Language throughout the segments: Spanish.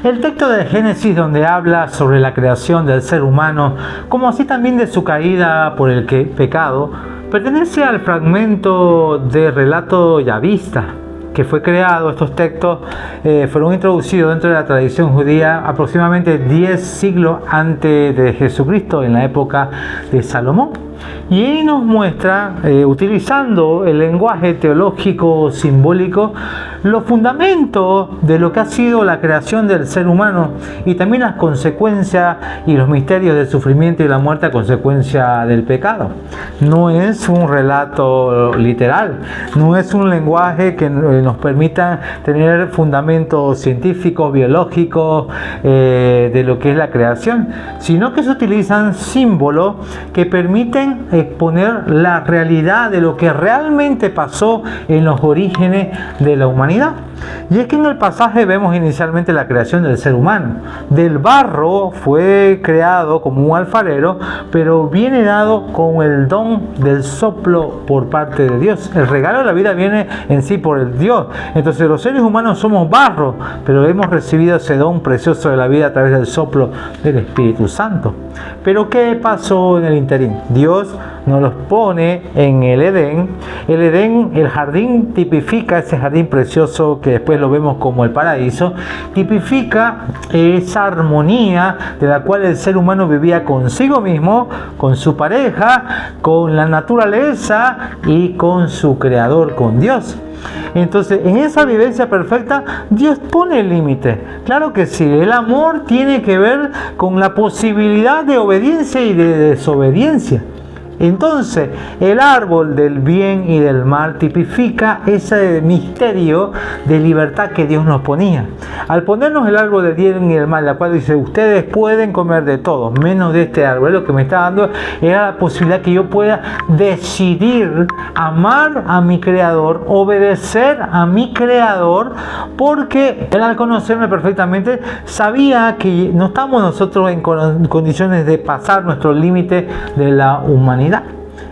El texto de Génesis, donde habla sobre la creación del ser humano, como así también de su caída por el pecado, pertenece al fragmento de relato yavista que fue creado. Estos textos fueron introducidos dentro de la tradición judía aproximadamente 10 siglos antes de Jesucristo, en la época de Salomón. Y ahí nos muestra, utilizando el lenguaje teológico simbólico, los fundamentos de lo que ha sido la creación del ser humano y también las consecuencias y los misterios del sufrimiento y la muerte a consecuencia del pecado. No es un relato literal, no es un lenguaje que nos permita tener fundamentos científicos, biológicos de lo que es la creación, sino que se utilizan símbolos que permiten exponer la realidad de lo que realmente pasó en los orígenes de la humanidad. Y es que en el pasaje vemos inicialmente la creación del ser humano. Del barro fue creado como un alfarero, pero viene dado con el don del soplo por parte de Dios. El regalo de la vida viene en sí por el Dios. Entonces los seres humanos somos barro, pero hemos recibido ese don precioso de la vida a través del soplo del Espíritu Santo. Pero ¿qué pasó en el interín? Dios nos los pone en el Edén. El Edén, el jardín, tipifica ese jardín precioso que después lo vemos como el paraíso, tipifica esa armonía de la cual el ser humano vivía consigo mismo, con su pareja, con la naturaleza y con su creador, con Dios. Entonces, en esa vivencia perfecta, Dios pone el límite. Claro que sí, el amor tiene que ver con la posibilidad de obediencia y de desobediencia. Entonces, el árbol del bien y del mal tipifica ese misterio de libertad que Dios nos ponía. Al ponernos el árbol del bien y del mal, la cual dice, ustedes pueden comer de todo, menos de este árbol, lo que me está dando era la posibilidad que yo pueda decidir amar a mi Creador, obedecer a mi Creador, porque Él, al conocerme perfectamente, sabía que no estamos nosotros en condiciones de pasar nuestro límite de la humanidad.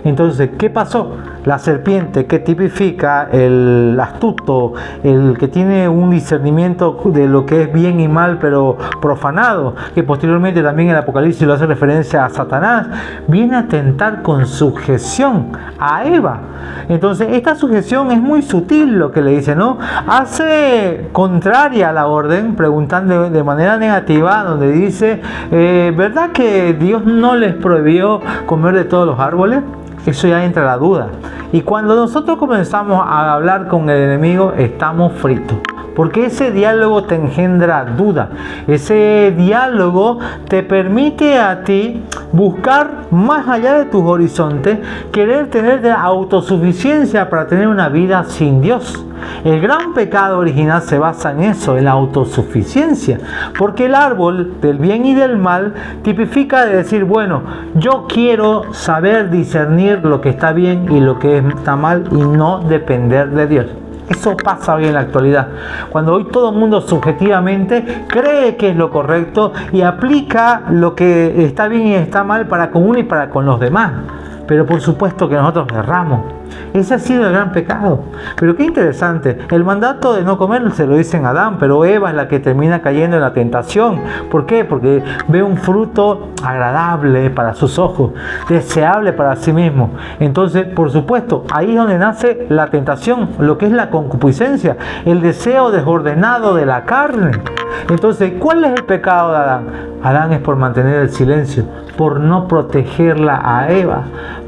Entonces, ¿qué pasó? La serpiente, que tipifica el astuto, el que tiene un discernimiento de lo que es bien y mal, pero profanado, que posteriormente también el Apocalipsis lo hace referencia a Satanás, viene a tentar con sujeción a Eva. Entonces, esta sujeción es muy sutil, lo que le dice, ¿no? Hace contraria a la orden, preguntando de manera negativa, donde dice, ¿verdad que Dios no les prohibió comer de todos los árboles? Eso ya entra la duda. Y cuando nosotros comenzamos a hablar con el enemigo, estamos fritos. Porque ese diálogo te engendra duda. Ese diálogo te permite a ti buscar más allá de tus horizontes, querer tener de autosuficiencia para tener una vida sin Dios. El gran pecado original se basa en eso, en la autosuficiencia. Porque el árbol del bien y del mal tipifica de decir, bueno, yo quiero saber discernir lo que está bien y lo que está mal y no depender de Dios. Eso pasa hoy en la actualidad, cuando hoy todo el mundo subjetivamente cree que es lo correcto y aplica lo que está bien y está mal para con uno y para con los demás. Pero por supuesto que nosotros erramos. Ese ha sido el gran pecado. Pero qué interesante, el mandato de no comer se lo dicen a Adán, pero Eva es la que termina cayendo en la tentación. ¿Por qué? Porque ve un fruto agradable para sus ojos, deseable para sí mismo. Entonces, por supuesto, ahí es donde nace la tentación, lo que es la concupiscencia, el deseo desordenado de la carne. Entonces, ¿cuál es el pecado de Adán? Adán es por mantener el silencio, por no protegerla a Eva,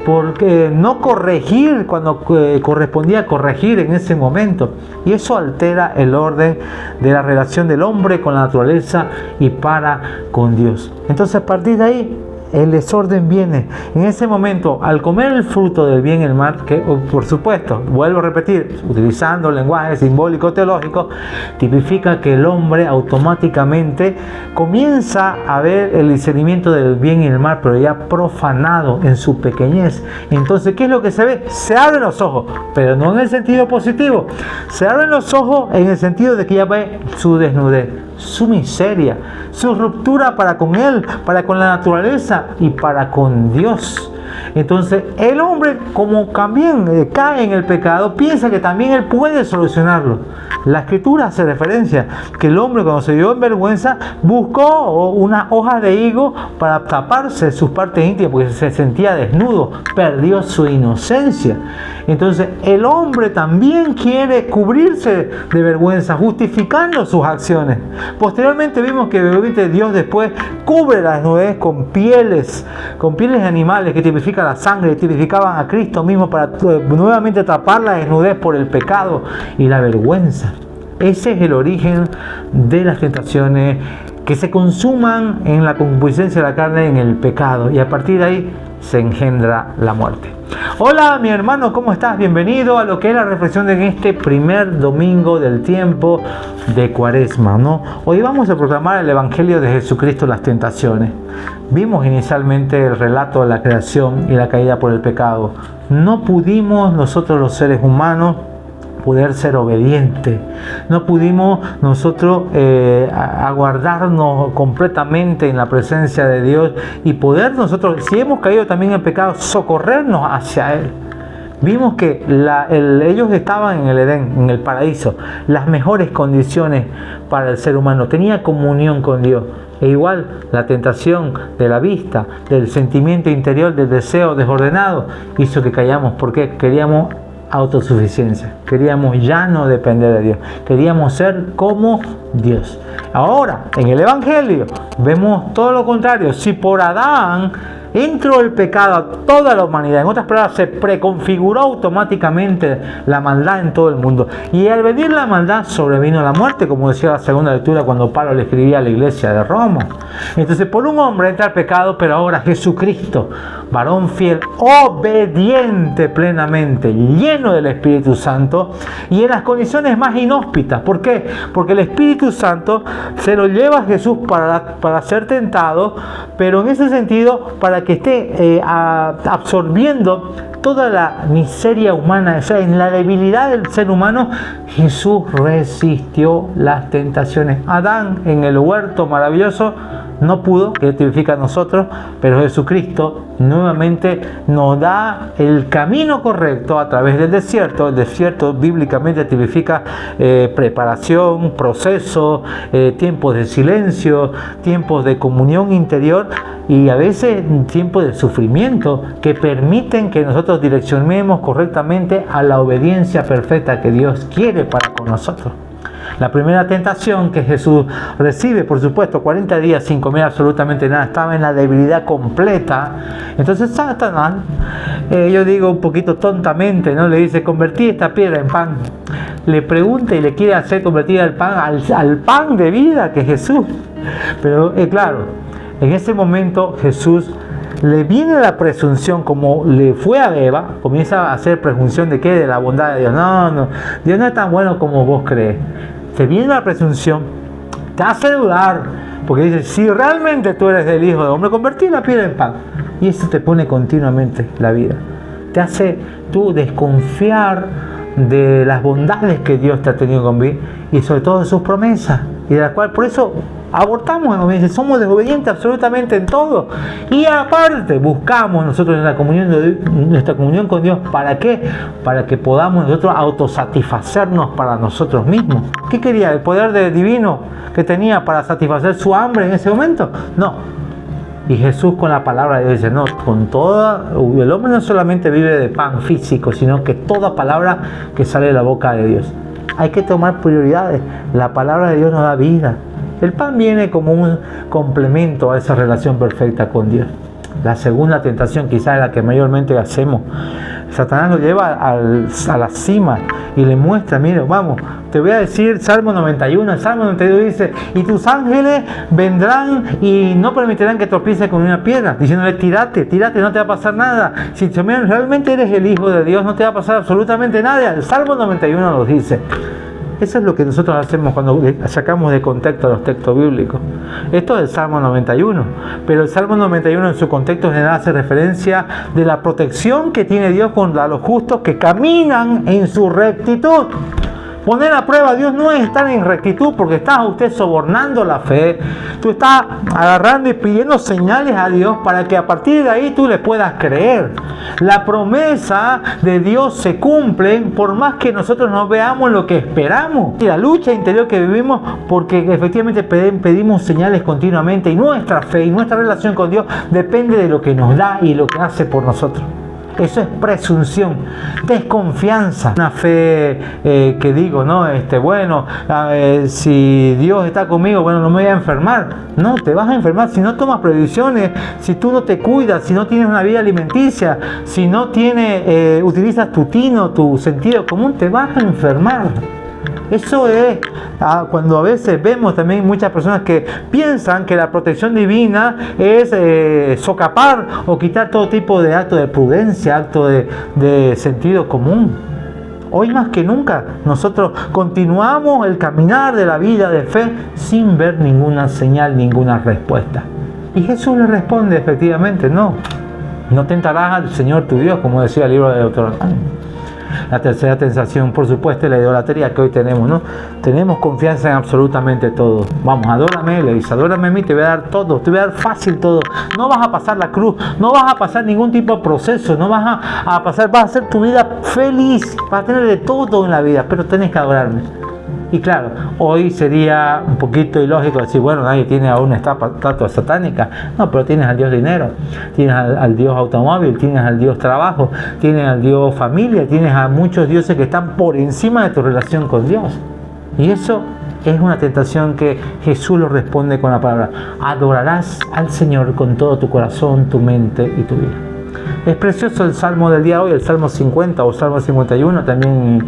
porque no corregir cuando correspondía corregir en ese momento. Y eso altera el orden de la relación del hombre con la naturaleza y para con Dios. Entonces, a partir de ahí, el desorden viene. En ese momento, al comer el fruto del bien y el mal, que por supuesto, vuelvo a repetir, utilizando el lenguaje simbólico teológico, tipifica que el hombre automáticamente comienza a ver el discernimiento del bien y el mal, pero ya profanado en su pequeñez. Entonces, ¿qué es lo que se ve? Se abren los ojos, pero no en el sentido positivo. Se abren los ojos en el sentido de que ya ve su desnudez, su miseria, su ruptura para con él, para con la naturaleza y para con Dios. Entonces el hombre, como también cae en el pecado, piensa que también él puede solucionarlo. La Escritura hace referencia que el hombre, cuando se vio en vergüenza, buscó una hoja de higo para taparse sus partes íntimas porque se sentía desnudo, perdió su inocencia. Entonces el hombre también quiere cubrirse de vergüenza, justificando sus acciones. Posteriormente vimos que Dios después cubre la desnudez con pieles de animales que tipifican la sangre, que tipificaban a Cristo mismo para nuevamente tapar la desnudez por el pecado y la vergüenza. Ese es el origen de las tentaciones que se consuman en la concupiscencia de la carne, en el pecado, y a partir de ahí se engendra la muerte. Hola mi hermano, ¿cómo estás? Bienvenido a lo que es la reflexión de este primer domingo del tiempo de Cuaresma, ¿no? Hoy vamos a proclamar el Evangelio de Jesucristo, las tentaciones. Vimos inicialmente el relato de la creación y la caída por el pecado. No pudimos nosotros los seres humanos poder ser obedientes. No pudimos nosotros aguardarnos completamente en la presencia de Dios y poder nosotros, si hemos caído también en pecado, socorrernos hacia Él. Vimos que ellos estaban en el Edén, en el paraíso, las mejores condiciones para el ser humano. Tenía comunión con Dios. E igual la tentación de la vista, del sentimiento interior, del deseo desordenado, hizo que cayamos porque queríamos autosuficiencia, queríamos ya no depender de Dios, queríamos ser como Dios. Ahora, en el Evangelio, vemos todo lo contrario. Si por Adán entró el pecado a toda la humanidad, en otras palabras, se preconfiguró automáticamente la maldad en todo el mundo. Y al venir la maldad, sobrevino la muerte, como decía la segunda lectura cuando Pablo le escribía a la iglesia de Roma. Entonces, por un hombre entra el pecado, pero ahora Jesucristo, varón fiel, obediente plenamente, lleno del Espíritu Santo y en las condiciones más inhóspitas. ¿Por qué? Porque el Espíritu Santo se lo lleva a Jesús para ser tentado, pero en ese sentido, para que esté absorbiendo toda la miseria humana. O sea, en la debilidad del ser humano, Jesús resistió las tentaciones. Adán, en el huerto maravilloso, no pudo, que tipifica a nosotros, pero Jesucristo nuevamente nos da el camino correcto a través del desierto. El desierto bíblicamente tipifica preparación, proceso, tiempos de silencio, tiempos de comunión interior y a veces tiempos de sufrimiento que permiten que nosotros direccionemos correctamente a la obediencia perfecta que Dios quiere para con nosotros. La primera tentación que Jesús recibe, por supuesto, 40 días sin comer absolutamente nada, estaba en la debilidad completa. Entonces Satanás, yo digo un poquito tontamente, ¿no? Le dice: convertí esta piedra en pan. Le pregunta y le quiere hacer convertir al pan de vida que es Jesús. Pero claro, en ese momento Jesús le viene la presunción, como le fue a Eva, comienza a hacer presunción de ¿qué? De la bondad de Dios. No, Dios no es tan bueno como vos crees. Te viene la presunción, te hace dudar, porque dice: si realmente tú eres el Hijo del Hombre, convertí la piedra en pan. Y eso te pone continuamente la vida. Te hace tú desconfiar de las bondades que Dios te ha tenido conmigo y sobre todo de sus promesas, y de la cual por eso abortamos en obediencia, somos desobedientes absolutamente en todo. Y aparte buscamos nosotros nuestra comunión con Dios. ¿Para qué? Para que podamos nosotros autosatisfacernos para nosotros mismos. ¿Qué quería? ¿El poder divino que tenía para satisfacer su hambre en ese momento? No. Y Jesús con la palabra de Dios dice: no, el hombre no solamente vive de pan físico, sino que toda palabra que sale de la boca de Dios. Hay que tomar prioridades. La palabra de Dios nos da vida. El pan viene como un complemento a esa relación perfecta con Dios. La segunda tentación, quizás es la que mayormente hacemos. Satanás lo lleva a la cima y le muestra: mire, vamos, te voy a decir Salmo 91. El Salmo 92 dice: y tus ángeles vendrán y no permitirán que tropieces con una piedra, diciéndole: tírate, no te va a pasar nada. Si realmente eres el Hijo de Dios, no te va a pasar absolutamente nada. El Salmo 91 nos dice. Eso es lo que nosotros hacemos cuando sacamos de contexto los textos bíblicos. Esto es el Salmo 91, pero el Salmo 91 en su contexto general hace referencia de la protección que tiene Dios contra los justos que caminan en su rectitud. Poner a prueba a Dios no es estar en rectitud porque estás usted sobornando la fe. Tú estás agarrando y pidiendo señales a Dios para que a partir de ahí tú le puedas creer. La promesa de Dios se cumple por más que nosotros no veamos lo que esperamos. Y la lucha interior que vivimos porque efectivamente pedimos señales continuamente y nuestra fe y nuestra relación con Dios depende de lo que nos da y lo que hace por nosotros. Eso es presunción, desconfianza. Una fe que digo, ¿no? Si Dios está conmigo, bueno, no me voy a enfermar. No, te vas a enfermar si no tomas previsiones, si tú no te cuidas, si no tienes una vida alimenticia, si no utilizas tu tino, tu sentido común, te vas a enfermar. Eso es cuando a veces vemos también muchas personas que piensan que la protección divina es socapar o quitar todo tipo de acto de prudencia, acto de sentido común. Hoy más que nunca nosotros continuamos el caminar de la vida de fe sin ver ninguna señal, ninguna respuesta. Y Jesús le responde efectivamente, no tentarás al Señor tu Dios, como decía el libro de Deuteronomio. La tercera tentación, por supuesto, es la idolatría que hoy tenemos, ¿no? Tenemos confianza en absolutamente todo. Vamos, adórame, le dice, adórame a mí, te voy a dar todo, te voy a dar fácil todo. No vas a pasar la cruz, no vas a pasar ningún tipo de proceso, no vas a pasar, vas a hacer tu vida feliz, vas a tener de todo en la vida, pero tenés que adorarme. Y claro, hoy sería un poquito ilógico decir, bueno, nadie tiene aún una estatua satánica. No, pero tienes al Dios dinero, tienes al Dios automóvil, tienes al Dios trabajo, tienes al Dios familia, tienes a muchos dioses que están por encima de tu relación con Dios. Y eso es una tentación que Jesús lo responde con la palabra: adorarás al Señor con todo tu corazón, tu mente y tu vida. Es precioso el salmo del día de hoy, el salmo 50 o salmo 51, también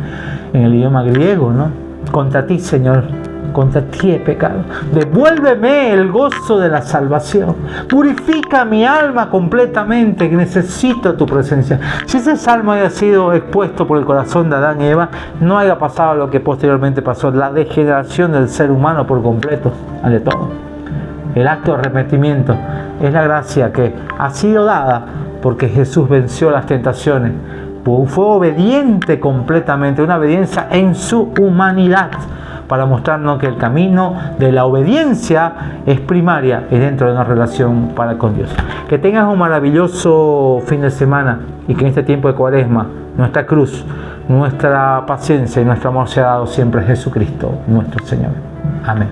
en el idioma griego, ¿no? Contra ti, Señor, contra ti he pecado. Devuélveme el gozo de la salvación. Purifica mi alma completamente, que necesito tu presencia. Si ese salmo haya sido expuesto por el corazón de Adán y Eva, no haya pasado lo que posteriormente pasó, la degeneración del ser humano por completo, de todo. El acto de arrepentimiento es la gracia que ha sido dada porque Jesús venció las tentaciones. Fue obediente completamente, una obediencia en su humanidad, para mostrarnos que el camino de la obediencia es primaria y dentro de una relación con Dios. Que tengas un maravilloso fin de semana y que en este tiempo de Cuaresma nuestra cruz, nuestra paciencia y nuestro amor sea dado siempre a Jesucristo, nuestro Señor. Amén.